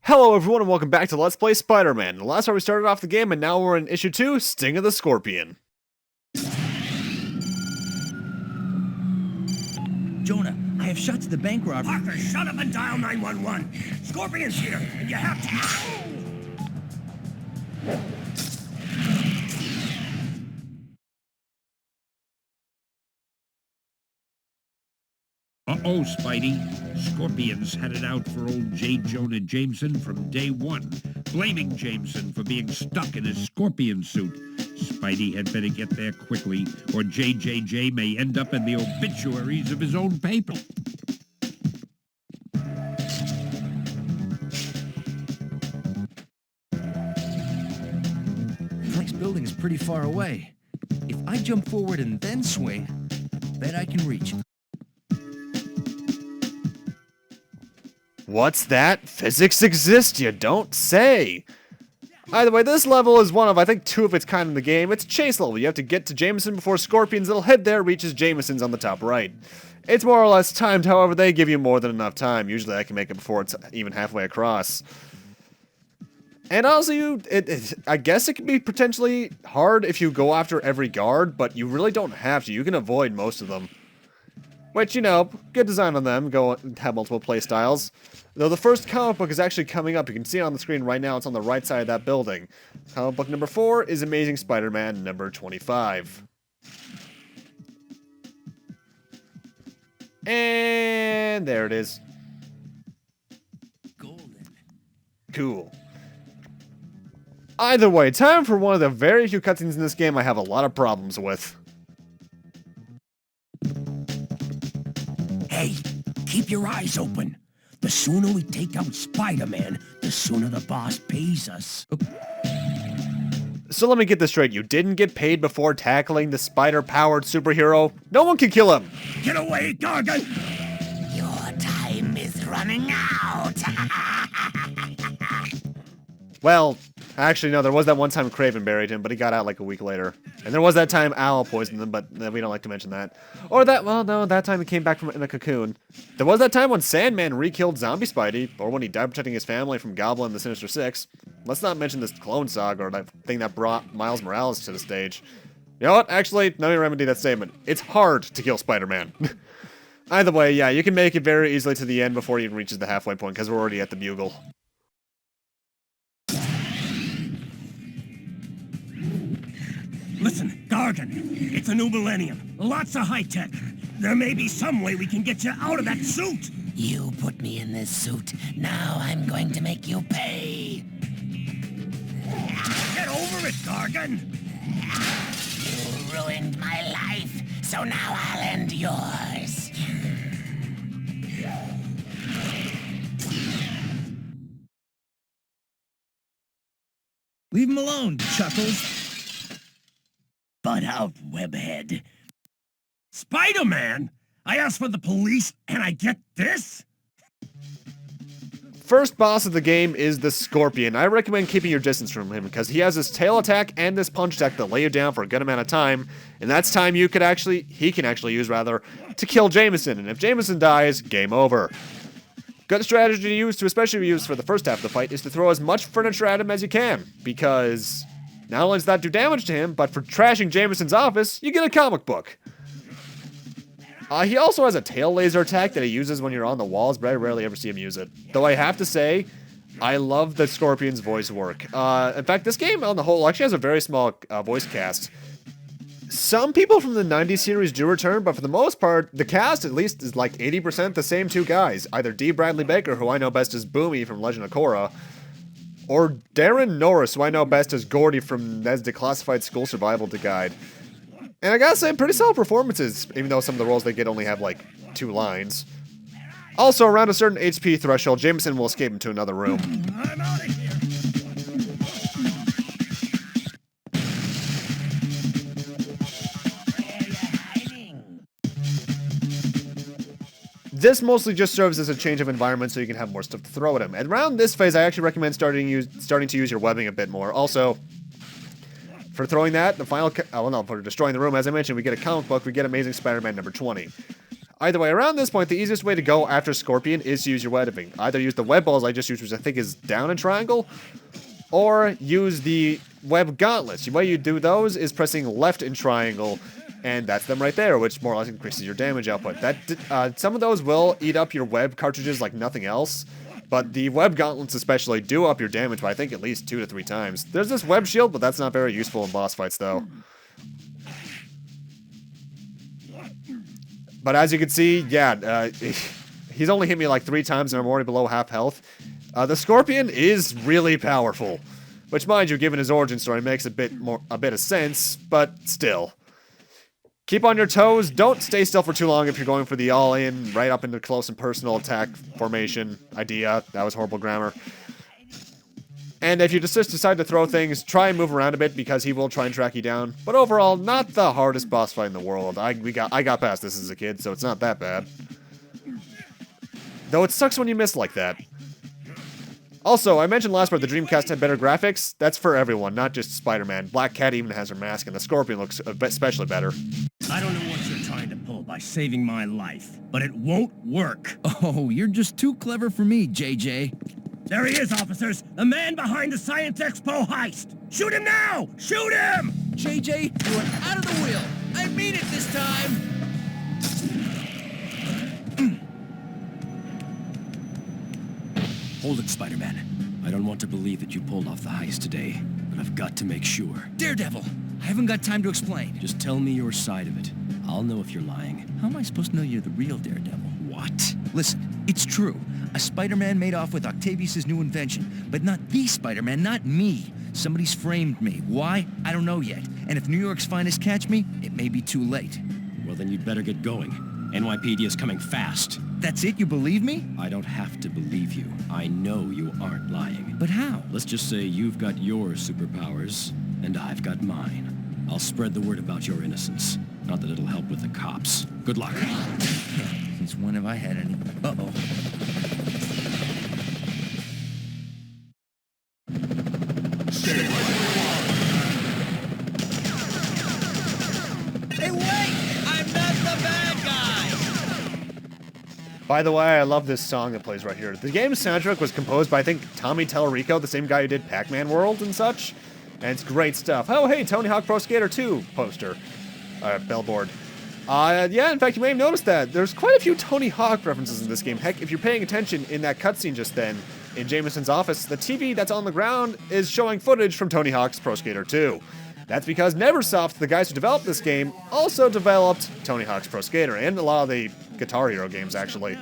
Hello everyone and welcome back to Let's Play Spider-Man. The last time we started off the game and now we're in issue 2, Sting of the Scorpion. Jonah, I have shot to the bank robber. Parker, shut up and dial 911. Scorpion's here, and you have to... Uh-oh, Spidey. Scorpion's headed out for old J. Jonah Jameson from day one, blaming Jameson for being stuck in his scorpion suit. Spidey had better get there quickly, or JJJ may end up in the obituaries of his own paper. The next building is pretty far away. If I jump forward and then swing, bet I can reach it. What's that? Physics exist, you don't say! Either way, this level is one of, I think, two of its kind in the game. It's a chase level. You have to get to Jameson before Scorpion's little head there reaches Jameson's on the top right. It's more or less timed, however, they give you more than enough time. Usually I can make it before it's even halfway across. And also, I guess it can be potentially hard if you go after every guard, but you really don't have to. You can avoid most of them. Which, you know, good design on them, go have multiple playstyles. Though the first comic book is actually coming up. You can see it on the screen right now. It's on the right side of that building. Comic book number 4 is Amazing Spider-Man number 25. And there it is. Golden. Cool. Either way, time for one of the very few cutscenes in this game I have a lot of problems with. Hey, keep your eyes open. The sooner we take out Spider-Man, the sooner the boss pays us. So let me get this straight. You didn't get paid before tackling the spider-powered superhero? No one can kill him! Get away, Gargan! Your time is running out. Well, actually no, there was that one time Craven buried him, but he got out like a week later. And there was that time Owl poisoned him, but we don't like to mention that. Or that, well, no, that time he came back from in a cocoon. There was that time when Sandman re-killed Zombie Spidey, or when he died protecting his family from Goblin and the Sinister Six. Let's not mention this clone saga, or that thing that brought Miles Morales to the stage. You know what? Actually, let me remedy that statement. It's hard to kill Spider-Man. Either way, yeah, you can make it very easily to the end before he even reaches the halfway point, because we're already at the Bugle. Listen, Gargan, it's a new millennium. Lots of high-tech. There may be some way we can get you out of that suit. You put me in this suit. Now I'm going to make you pay. Get over it, Gargan! You ruined my life, so now I'll end yours. Leave him alone, Chuckles. Butt out, webhead. Spider-Man? I asked for the police, and I get this? First boss of the game is the Scorpion. I recommend keeping your distance from him because he has this tail attack and this punch attack that lay you down for a good amount of time, and that's time he can actually use to kill Jameson. And if Jameson dies, game over. Good strategy to use, to especially use for the first half of the fight, is to throw as much furniture at him as you can, because not only does that do damage to him, but for trashing Jameson's office, you get a comic book. He also has a tail laser attack that he uses when you're on the walls, but I rarely ever see him use it. Though I have to say, I love the Scorpion's voice work. In fact, this game on the whole actually has a very small voice cast. Some people from the 90s series do return, but for the most part, the cast at least is like 80% the same two guys. Either D. Bradley Baker, who I know best as Boomy from Legend of Korra, or Darren Norris, who I know best as Gordy from Ned's Declassified School Survival Guide. And I gotta say, pretty solid performances, even though some of the roles they get only have like 2 lines. Also, around a certain HP threshold, Jameson will escape into another room. I'm out of here! This mostly just serves as a change of environment so you can have more stuff to throw at him. And around this phase, I actually recommend starting to use your webbing a bit more. Also, for throwing that, for destroying the room, as I mentioned, we get a comic book, we get Amazing Spider-Man number 20. Either way, around this point, the easiest way to go after Scorpion is to use your webbing. Either use the web balls I just used, which I think is down in triangle, or use the web gauntlets. The way you do those is pressing left in triangle, and that's them right there, which more or less increases your damage output. Some of those will eat up your web cartridges like nothing else, but the web gauntlets especially do up your damage by I think at least 2 to 3 times. There's this web shield, but that's not very useful in boss fights though. But as you can see, yeah, he's only hit me like 3 times and I'm already below half health. The Scorpion is really powerful, which, mind you, given his origin story, makes a bit of sense, but still. Keep on your toes. Don't stay still for too long if you're going for the all-in, right up into close and personal attack formation idea. That was horrible grammar. And if you just decide to throw things, try and move around a bit because he will try and track you down. But overall, not the hardest boss fight in the world. I got past this as a kid, so it's not that bad. Though it sucks when you miss like that. Also, I mentioned last part the Dreamcast had better graphics. That's for everyone, not just Spider-Man. Black Cat even has her mask, and the Scorpion looks especially better. I don't know what you're trying to pull by saving my life, but it won't work. Oh, you're just too clever for me, JJ. There he is, officers! The man behind the Science Expo heist! Shoot him now! Shoot him! JJ, you are out of the wheel. I mean it this time. Hold it, Spider-Man. I don't want to believe that you pulled off the heist today, but I've got to make sure. Daredevil, I haven't got time to explain. Just tell me your side of it. I'll know if you're lying. How am I supposed to know you're the real Daredevil? What? Listen, it's true. A Spider-Man made off with Octavius' new invention, but not the Spider-Man, not me. Somebody's framed me. Why? I don't know yet. And if New York's finest catch me, it may be too late. Well, then you'd better get going. NYPD is coming fast. That's it? You believe me? I don't have to believe you. I know you aren't lying. But how? Let's just say you've got your superpowers, and I've got mine. I'll spread the word about your innocence. Not that it'll help with the cops. Good luck. Since when have I had any? Uh-oh. Hey, wait! I'm not the bad guy! By the way, I love this song that plays right here. The game's soundtrack was composed by, I think, Tommy Tallarico, the same guy who did Pac-Man World and such. And it's great stuff. Oh, hey, Tony Hawk Pro Skater 2 poster. Billboard. Yeah, in fact, you may have noticed that. There's quite a few Tony Hawk references in this game. Heck, if you're paying attention in that cutscene just then, in Jameson's office, the TV that's on the ground is showing footage from Tony Hawk's Pro Skater 2. That's because Neversoft, the guys who developed this game, also developed Tony Hawk's Pro Skater, and a lot of the Guitar Hero games, actually.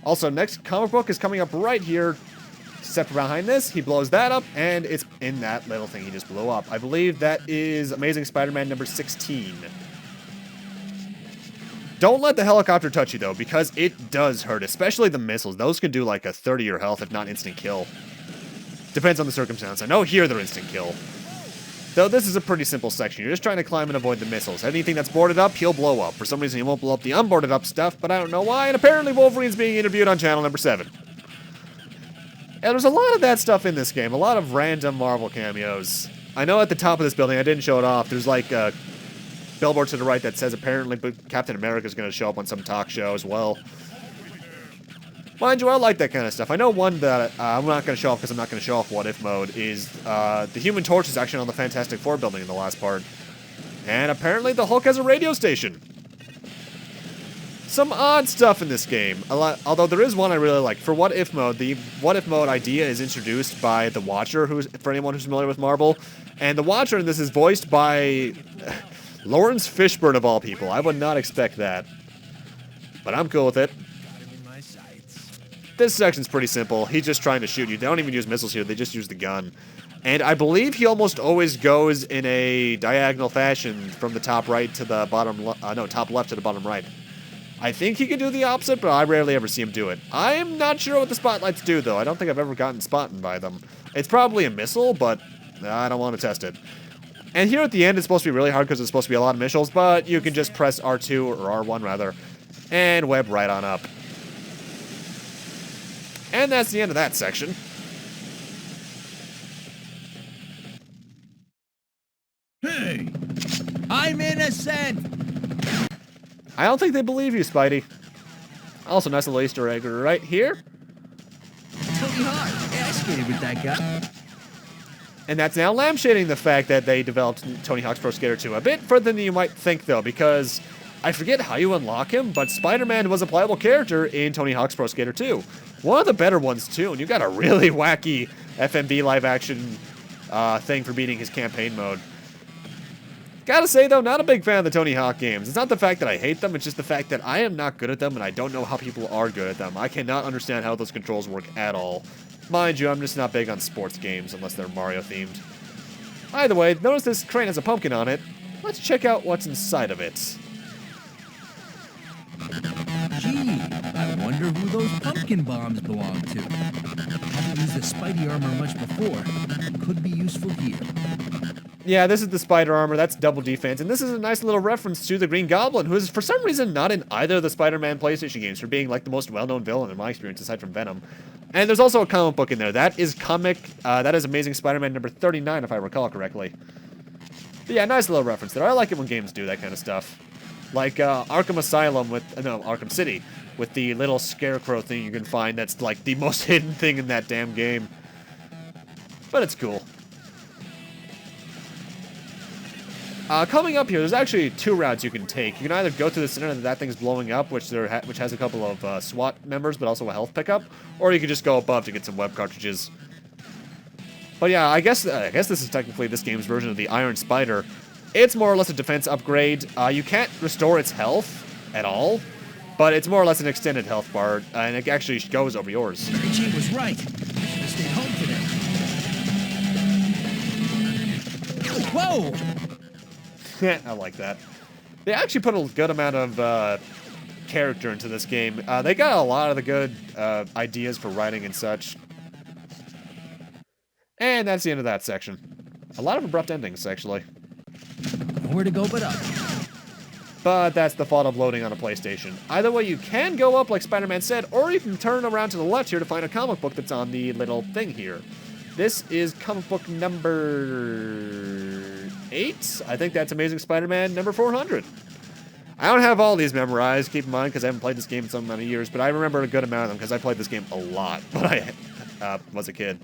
Also, next comic book is coming up right here. Step behind this, he blows that up, and it's in that little thing he just blew up. I believe that is Amazing Spider-Man number 16. Don't let the helicopter touch you, though, because it does hurt, especially the missiles. Those can do like a 30-year health, if not instant kill. Depends on the circumstance. I know here they're instant kill. Though this is a pretty simple section. You're just trying to climb and avoid the missiles. Anything that's boarded up, he'll blow up. For some reason, he won't blow up the unboarded up stuff, but I don't know why, and apparently Wolverine's being interviewed on channel number 7. And there's a lot of that stuff in this game, a lot of random Marvel cameos. I know at the top of this building, I didn't show it off, there's like a billboard to the right that says apparently Captain America's going to show up on some talk show as well. Mind you, I like that kind of stuff. I know one that I'm not going to show off because I'm not going to show off What If mode is the Human Torch is actually on the Fantastic Four building in the last part. And apparently the Hulk has a radio station. Some odd stuff in this game, although there is one I really like. For What If mode, the What If mode idea is introduced by the Watcher, for anyone who's familiar with Marvel. And the Watcher in this is voiced by Lawrence Fishburne, of all people. I would not expect that. But I'm cool with it. This section's pretty simple. He's just trying to shoot you. They don't even use missiles here. They just use the gun. And I believe he almost always goes in a diagonal fashion from the top right to the bottom top left to the bottom right. I think he can do the opposite, but I rarely ever see him do it. I'm not sure what the spotlights do, though. I don't think I've ever gotten spotted by them. It's probably a missile, but I don't want to test it. And here at the end, it's supposed to be really hard because it's supposed to be a lot of missiles, but you can just press R2, or R1 rather, and web right on up. And that's the end of that section. Hey! I'm innocent! I don't think they believe you, Spidey. Also, nice little Easter egg right here. Tony Hawk. Yeah, I skated with that guy. And that's now lampshading the fact that they developed Tony Hawk's Pro Skater 2 a bit further than you might think, though, because I forget how you unlock him, but Spider-Man was a playable character in Tony Hawk's Pro Skater 2. One of the better ones, too, and you got a really wacky FMV live-action thing for beating his campaign mode. Gotta say, though, not a big fan of the Tony Hawk games. It's not the fact that I hate them, it's just the fact that I am not good at them, and I don't know how people are good at them. I cannot understand how those controls work at all. Mind you, I'm just not big on sports games unless they're Mario-themed. Either way, notice this crane has a pumpkin on it. Let's check out what's inside of it. Gee, I wonder who those pumpkin bombs belong to. Haven't used the Spidey armor much before. Could be useful here. Yeah, this is the Spider armor, that's double defense, and this is a nice little reference to the Green Goblin, who is for some reason not in either of the Spider-Man PlayStation games for being like the most well-known villain in my experience aside from Venom. And there's also a comic book in there. That is Amazing Spider-Man number 39 if I recall correctly. But yeah, nice little reference there. I like it when games do that kind of stuff. Like Arkham Asylum Arkham City with the little scarecrow thing you can find that's like the most hidden thing in that damn game. But it's cool. Coming up here, there's actually two routes you can take. You can either go to the center that thing's blowing up, which has a couple of SWAT members, but also a health pickup, or you can just go above to get some web cartridges. But yeah, I guess this is technically this game's version of the Iron Spider. It's more or less a defense upgrade. You can't restore its health at all, but it's more or less an extended health bar, and it actually goes over yours. Mary Jane was right. I should have stayed home today. Whoa! I like that. They actually put a good amount of character into this game. They got a lot of the good ideas for writing and such. And that's the end of that section. A lot of abrupt endings, actually. Nowhere to go but up. But that's the fault of loading on a PlayStation. Either way, you can go up like Spider-Man said, or you can turn around to the left here to find a comic book that's on the little thing here. This is comic book number 8. I think that's Amazing Spider-Man number 400. I don't have all these memorized, keep in mind, because I haven't played this game in so many years, but I remember a good amount of them because I played this game a lot when I was a kid.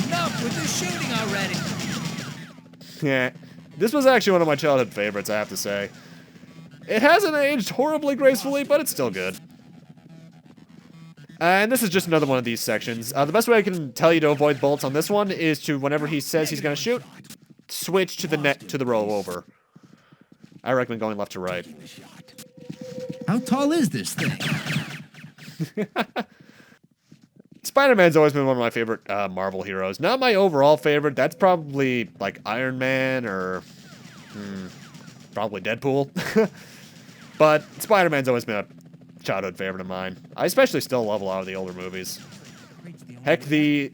Enough with the shooting already! Yeah, this was actually one of my childhood favorites, I have to say. It hasn't aged horribly gracefully, but it's still good. And this is just another one of these sections. The best way I can tell you to avoid bullets on this one is to, whenever he says he's going to shoot, switch to the row over. I recommend going left to right. How tall is this thing? Spider-Man's always been one of my favorite Marvel heroes. Not my overall favorite. That's probably like Iron Man or probably Deadpool. But Spider-Man's always been a childhood favorite of mine. I especially still love a lot of the older movies. Heck, the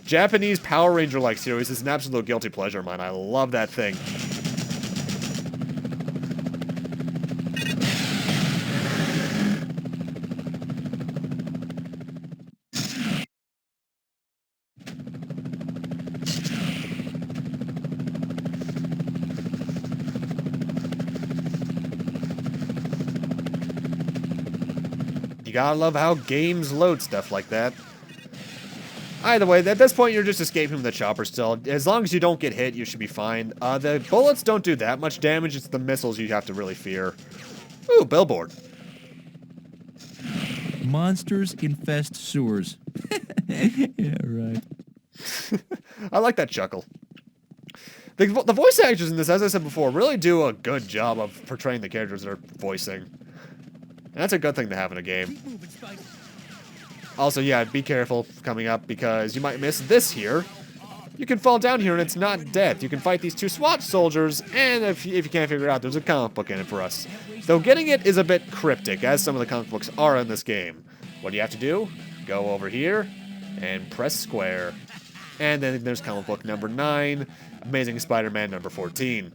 Japanese Power Ranger-like series is an absolute guilty pleasure of mine. I love that thing. You gotta love how games load stuff like that. Either way, at this point, you're just escaping from the chopper still. As long as you don't get hit, you should be fine. The bullets don't do that much damage. It's the missiles you have to really fear. Ooh, billboard. Monsters infest sewers. Yeah, right. I like that chuckle. The voice actors in this, as I said before, really do a good job of portraying the characters they're voicing. And that's a good thing to have in a game. Also, yeah, be careful coming up because you might miss this here. You can fall down here and it's not death. You can fight these two SWAT soldiers, and if you can't figure it out, there's a comic book in it for us. Though getting it is a bit cryptic, as some of the comic books are in this game. What do you have to do? Go over here and press square. And then there's comic book number 9, Amazing Spider-Man number 14.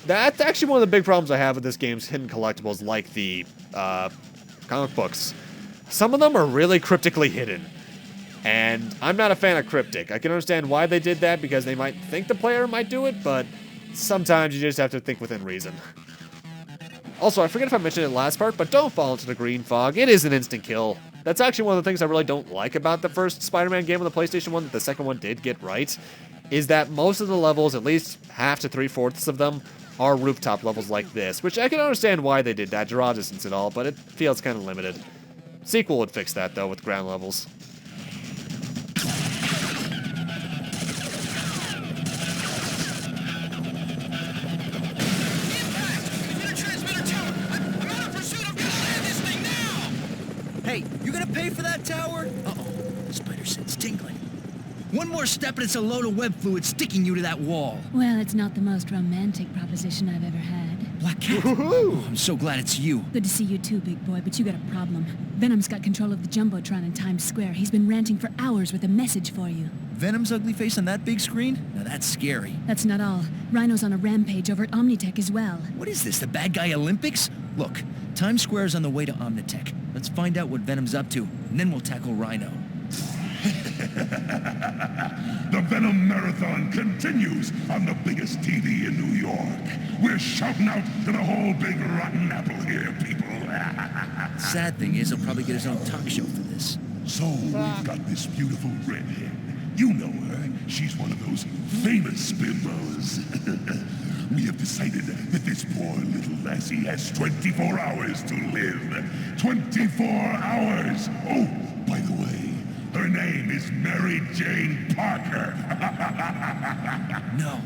That's actually one of the big problems I have with this game's hidden collectibles, like the comic books. Some of them are really cryptically hidden, and I'm not a fan of cryptic. I can understand why they did that, because they might think the player might do it, but sometimes you just have to think within reason. Also, I forget if I mentioned it last part, but don't fall into the green fog. It is an instant kill. That's actually one of the things I really don't like about the first Spider-Man game on the PlayStation 1 that the second one did get right, is that most of the levels, at least half to three-fourths of them, are rooftop levels like this, which I can understand why they did that, draw distance and all, but it feels kind of limited. Sequel would fix that, though, with ground levels. Hey, you gonna pay for that tower? Uh-oh, spider sense tingling. One more step and it's a load of web fluid sticking you to that wall. Well, it's not the most romantic proposition I've ever had. Black Cat. Oh, I'm so glad it's you. Good to see you too, big boy, but you got a problem. Venom's got control of the Jumbotron in Times Square. He's been ranting for hours with a message for you. Venom's ugly face on that big screen? Now that's scary. That's not all. Rhino's on a rampage over at Omnitech as well. What is this, the bad guy Olympics? Look, Times Square's on the way to Omnitech. Let's find out what Venom's up to, and then we'll tackle Rhino. The Venom Marathon continues on the biggest TV in New York. We're shouting out to the whole big rotten apple here, people. Sad thing is, he'll probably get his own talk show for this. So we've got this beautiful redhead. You know her. She's one of those famous bimbos. We have decided that this poor little lassie has 24 hours to live. 24 hours! Oh, by the way, her name is Mary Jane Parker. No,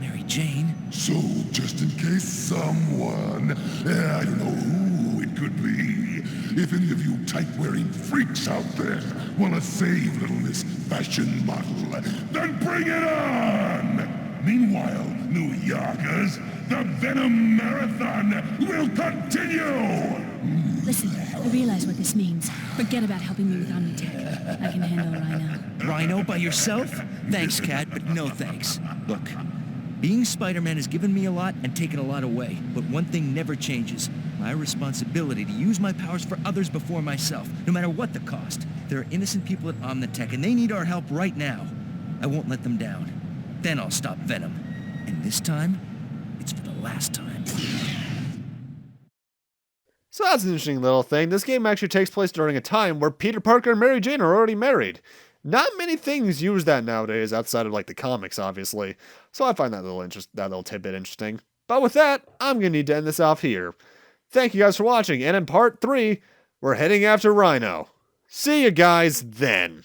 Mary Jane. So, just in case someone, I don't know who it could be, if any of you type-wearing freaks out there want to save little Miss Fashion Model, then bring it on! Meanwhile, New Yorkers, the Venom Marathon will continue! Listen, I realize what this means. Forget about helping me with Omnitech. I can handle Rhino. Rhino by yourself? Thanks, Cat, but no thanks. Look, being Spider-Man has given me a lot and taken a lot away, but one thing never changes. My responsibility to use my powers for others before myself, no matter what the cost. There are innocent people at Omnitech, and they need our help right now. I won't let them down. Then I'll stop Venom. And this time, it's for the last time. So that's an interesting little thing. This game actually takes place during a time where Peter Parker and Mary Jane are already married. Not many things use that nowadays outside of like the comics, obviously. So I find that little tidbit interesting. But with that, I'm gonna need to end this off here. Thank you guys for watching, and in part 3, we're heading after Rhino. See you guys then.